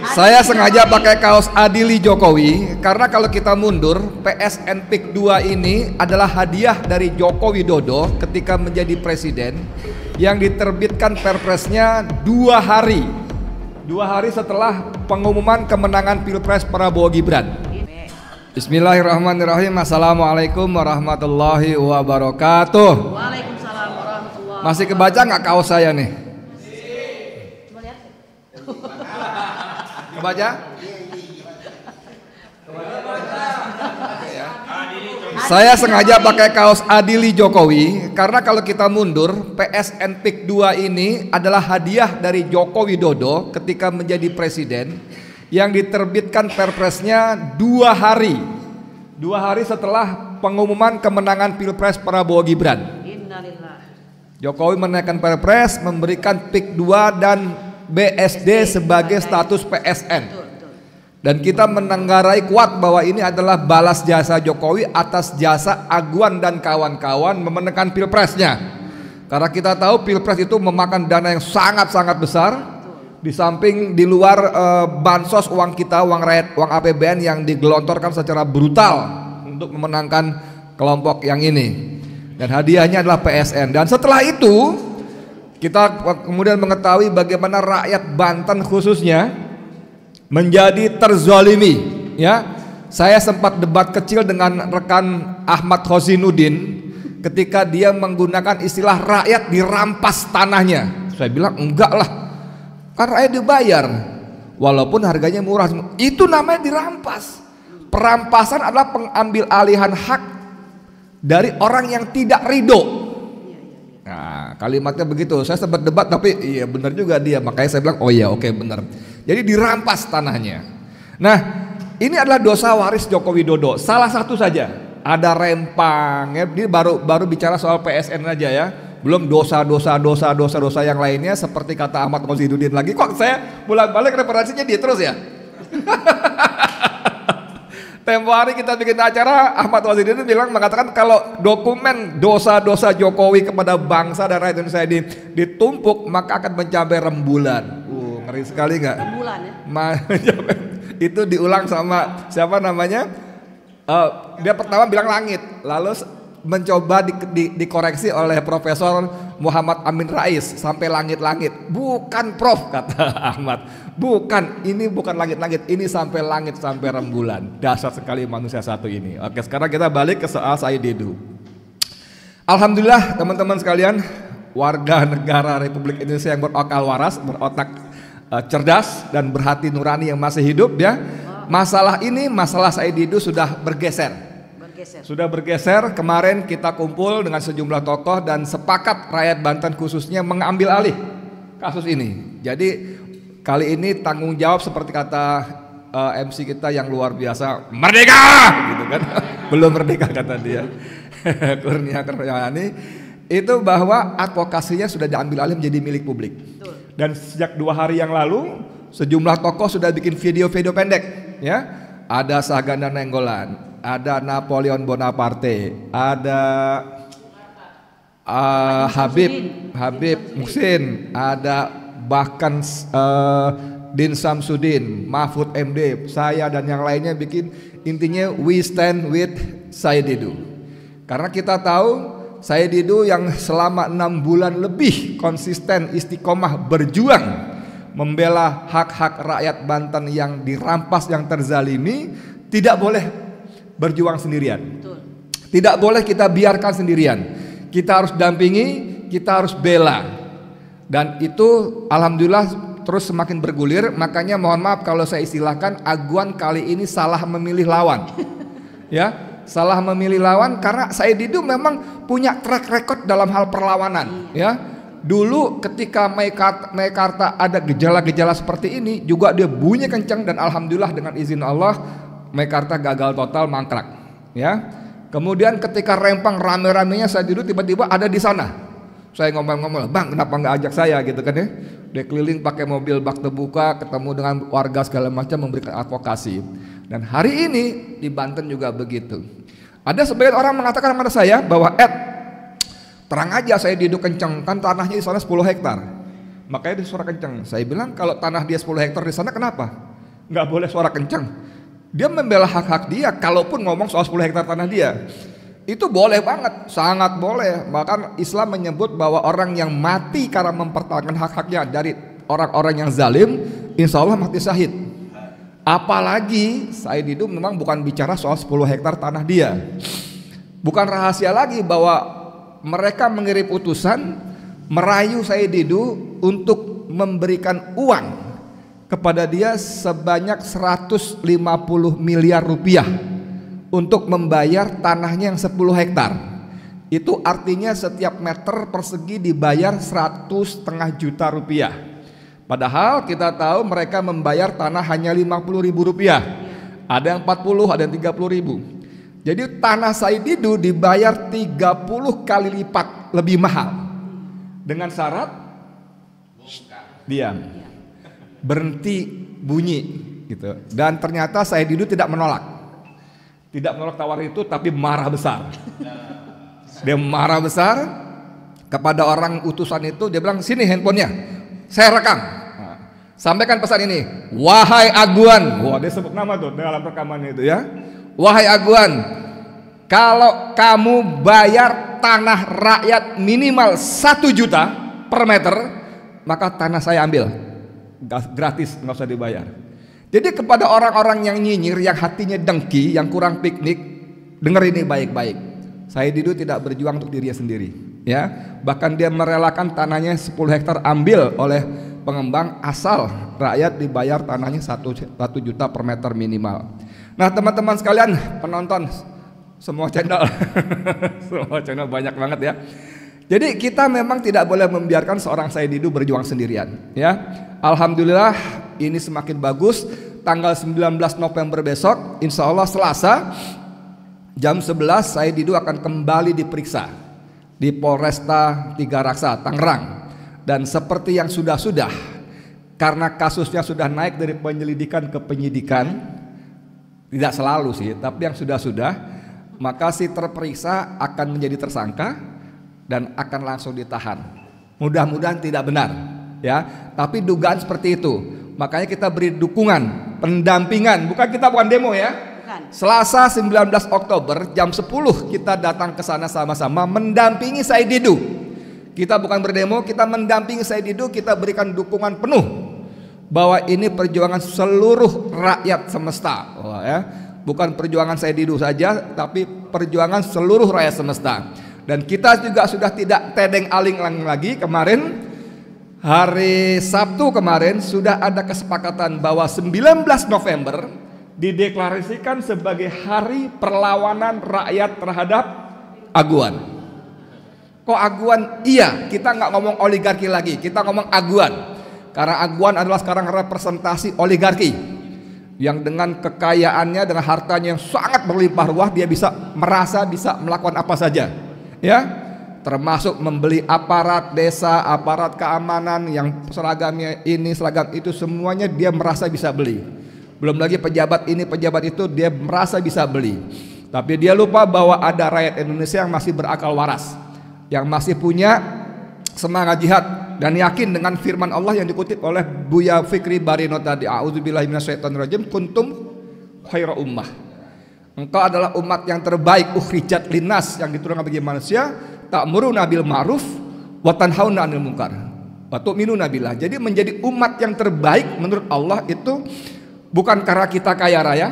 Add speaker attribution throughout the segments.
Speaker 1: Saya sengaja pakai kaos Adili Jokowi karena kalau kita mundur, PSN PIK 2 ini adalah hadiah dari Joko Widodo ketika menjadi presiden yang diterbitkan perpresnya 2 hari setelah pengumuman kemenangan Pilpres Prabowo Gibran. Bismillahirrahmanirrahim. Assalamualaikum warahmatullahi wabarakatuh.
Speaker 2: Waalaikumsalam warahmatullahi wabarakatuh.
Speaker 1: Masih kebaca nggak kaos saya nih? Kebaca? Saya sengaja pakai kaos Adili Jokowi karena kalau kita mundur, PSN PIK 2 ini adalah hadiah dari Joko Widodo ketika menjadi presiden yang diterbitkan perpresnya 2 hari setelah pengumuman kemenangan Pilpres Prabowo Gibran.
Speaker 2: Innalillah.
Speaker 1: Jokowi menaikkan perpres memberikan PIK 2 dan BSD sebagai status PSN. Dan kita menenggarai kuat bahwa ini adalah balas jasa Jokowi atas jasa Aguan dan kawan-kawan memenangkan Pilpresnya. Karena kita tahu Pilpres itu memakan dana yang sangat-sangat besar. Di samping di luar bansos uang kita, uang rakyat, uang APBN yang digelontorkan secara brutal untuk memenangkan kelompok yang ini. Dan hadiahnya adalah PSN. Dan setelah itu kita kemudian mengetahui bagaimana rakyat Banten khususnya menjadi terzalimi. Ya, saya sempat debat kecil dengan rekan Ahmad Khozinuddin ketika dia menggunakan istilah rakyat dirampas tanahnya. Saya bilang enggak lah, kan rakyat dibayar, walaupun harganya murah. Itu namanya dirampas. Perampasan adalah pengambil alihan hak dari orang yang tidak ridho. Nah, kalimatnya begitu. Saya sempat debat tapi iya benar juga dia. Makanya saya bilang oh iya oke benar. Jadi dirampas tanahnya. Nah, ini adalah dosa waris Joko Widodo. Salah satu saja. Ada rempang ya. Dia baru bicara soal PSN aja ya. Belum dosa yang lainnya seperti kata Ahmad Khozinuddin lagi. Kok saya bolak-balik referensinya dia terus ya? Tempo hari kita bikin acara, Ahmad Khozinuddin mengatakan kalau dokumen dosa-dosa Jokowi kepada bangsa dan rakyat Indonesia ini ditumpuk maka akan mencapai rembulan. Ngeri sekali nggak?
Speaker 2: Rembulan ya?
Speaker 1: Itu diulang sama siapa namanya? Dia pertama bilang langit, lalu mencoba dikoreksi oleh Profesor Muhammad Amin Rais sampai langit-langit. Bukan Prof, kata Ahmad. Bukan, ini bukan langit-langit, ini sampai langit, sampai rembulan. Dasar sekali manusia satu ini. Oke, sekarang kita balik ke soal Said Didu. Alhamdulillah teman-teman sekalian, warga negara Republik Indonesia yang berakal waras, berotak cerdas dan berhati nurani yang masih hidup ya. Masalah Said Didu sudah bergeser. Sudah bergeser. Kemarin kita kumpul dengan sejumlah tokoh dan sepakat rakyat Banten khususnya mengambil alih kasus ini. Jadi kali ini tanggung jawab seperti kata MC kita yang luar biasa, merdeka gitu kan. Belum merdeka kata dia. Kurnia Kurniawati itu bahwa advokasinya sudah diambil alih menjadi milik publik. Dan sejak 2 hari yang lalu sejumlah tokoh sudah bikin video-video pendek ya. Ada Saganda Nenggolan, ada Napoleon Bonaparte, ada Habib Muhsin, ada bahkan Din Samsudin, Mahfud MD, saya dan yang lainnya bikin intinya we stand with Said Didu. Karena kita tahu Said Didu yang selama 6 bulan lebih konsisten istiqomah berjuang membela hak-hak rakyat Banten yang dirampas, yang terzalimi, tidak boleh berjuang sendirian. Tidak boleh kita biarkan sendirian. Kita harus dampingi, kita harus bela. Dan itu alhamdulillah terus semakin bergulir. Makanya mohon maaf kalau saya istilahkan Aguan kali ini salah memilih lawan. Ya, salah memilih lawan karena Said Didu memang punya track record dalam hal perlawanan. Ya, dulu ketika Meikarta ada gejala-gejala seperti ini juga dia bunyi kencang dan alhamdulillah dengan izin Allah Meikarta gagal total, mangkrak. Ya, kemudian ketika Rempang rame-ramenya Said Didu tiba-tiba ada di sana. Saya ngomong-ngomong, bang kenapa nggak ajak saya gitu kan ya. Dia keliling pakai mobil bak terbuka, ketemu dengan warga segala macam, memberikan advokasi. Dan hari ini di Banten juga begitu. Ada sebagian orang mengatakan kepada saya bahwa terang aja saya Didu kenceng, kan tanahnya di sana 10 hektar. Makanya dia suara kenceng. Saya bilang kalau tanah dia 10 hektar di sana kenapa? nggak boleh suara kencang. Dia membela hak-hak dia. Kalaupun ngomong soal 10 hektar tanah dia, itu boleh banget, sangat boleh. Bahkan Islam menyebut bahwa orang yang mati karena mempertahankan hak-haknya dari orang-orang yang zalim, insya Allah mati syahid. Apalagi Said Didu memang bukan bicara soal 10 hektar tanah dia. Bukan rahasia lagi bahwa mereka mengirim utusan merayu Said Didu untuk memberikan uang kepada dia sebanyak 150 miliar rupiah untuk membayar tanahnya yang 10 hektar. Itu artinya setiap meter persegi dibayar 100,5 juta rupiah. Padahal kita tahu mereka membayar tanah hanya 50.000 rupiah. Ada yang 40, ada yang 30.000. Jadi tanah Said Didu dibayar 30 kali lipat lebih mahal. Dengan syarat diam, berhenti bunyi gitu. Dan ternyata Said Didu tidak menolak. Tidak menolak tawaran itu, tapi marah besar. Dia marah besar kepada orang utusan itu. Dia bilang, sini handphonenya, saya rekam. Sampaikan pesan ini, wahai Aguan. Wah, dia sebut nama tuh dalam rekamannya itu ya. Wahai Aguan, kalau kamu bayar tanah rakyat minimal 1 juta per meter, maka tanah saya ambil gratis, nggak usah dibayar. Jadi kepada orang-orang yang nyinyir, yang hatinya dengki, yang kurang piknik, dengar ini baik-baik. Said Didu tidak berjuang untuk dirinya sendiri, ya. Bahkan dia merelakan tanahnya 10 hektar ambil oleh pengembang asal rakyat dibayar tanahnya 1 juta per meter minimal. Nah teman-teman sekalian, penonton semua channel, semua channel banyak banget ya. Jadi kita memang tidak boleh membiarkan seorang Said Didu berjuang sendirian, ya. Alhamdulillah ini semakin bagus. Tanggal 19 November besok, insya Allah Selasa jam 11 Said Didu akan kembali diperiksa di Polresta Tiga Raksa Tangerang. Dan seperti yang sudah-sudah, karena kasusnya sudah naik dari penyelidikan ke penyidikan, tidak selalu sih, tapi yang sudah-sudah, maka si terperiksa akan menjadi tersangka dan akan langsung ditahan. Mudah-mudahan tidak benar, ya. Tapi dugaan seperti itu. Makanya kita beri dukungan, pendampingan. Bukan demo ya. Bukan. Selasa 19 Oktober jam 10 kita datang ke sana sama-sama mendampingi Said Didu. Kita bukan berdemo, kita mendampingi Said Didu, kita berikan dukungan penuh bahwa ini perjuangan seluruh rakyat semesta. Oh, ya. Bukan perjuangan Said Didu saja, tapi perjuangan seluruh rakyat semesta. Dan kita juga sudah tidak tedeng aling-aling lagi. Kemarin hari Sabtu kemarin sudah ada kesepakatan bahwa 19 November dideklarasikan sebagai hari perlawanan rakyat terhadap Aguan. Kok Aguan? Iya, kita nggak ngomong oligarki lagi, kita ngomong Aguan. Karena Aguan adalah sekarang representasi oligarki yang dengan kekayaannya, dengan hartanya yang sangat berlimpah ruah, dia merasa bisa melakukan apa saja, ya, termasuk membeli aparat desa, aparat keamanan yang seragamnya ini, seragam itu, semuanya dia merasa bisa beli. Belum lagi pejabat ini, pejabat itu, dia merasa bisa beli. Tapi dia lupa bahwa ada rakyat Indonesia yang masih berakal waras, yang masih punya semangat jihad dan yakin dengan firman Allah yang dikutip oleh Buya Fikri Barino tadi, a'udzubillahi minasyaitonirrajim, kuntum khaira ummah. Engkau adalah umat yang terbaik, ukhrijat linnas, yang diturunkan bagi manusia, ta'muruna bil ma'ruf wa tanhauna 'anil munkar wa tu'minuna billah. Jadi menjadi umat yang terbaik menurut Allah itu bukan karena kita kaya raya,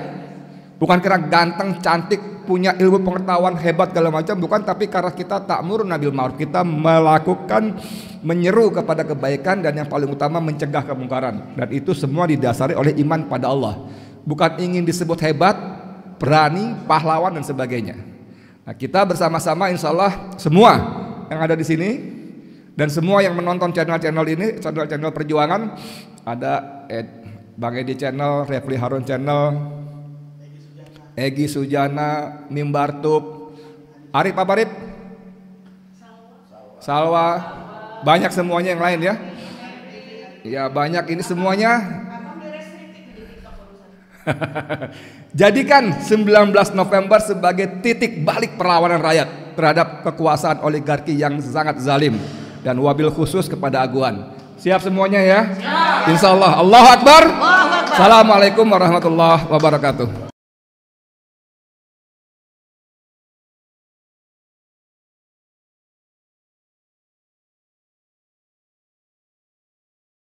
Speaker 1: bukan karena ganteng, cantik, punya ilmu pengetahuan hebat segala macam, bukan, tapi karena kita ta'muruna bil ma'ruf, kita melakukan, menyeru kepada kebaikan, dan yang paling utama mencegah kemungkaran. Dan itu semua didasari oleh iman pada Allah, bukan ingin disebut hebat, berani, pahlawan dan sebagainya. Nah, kita bersama-sama insya Allah semua yang ada di sini dan semua yang menonton channel-channel ini, channel-channel perjuangan, ada Bang Edi channel, Refli Harun channel, Egi Sujana, Mimbar Tub, Arif apa Arif? Salwa, banyak semuanya yang lain ya. Ya banyak ini semuanya. Jadikan 19 November sebagai titik balik perlawanan rakyat terhadap kekuasaan oligarki yang sangat zalim, dan wabil khusus kepada Aguan. Siap semuanya ya? Insya Allah. Allahu Akbar. Assalamualaikum warahmatullahi wabarakatuh.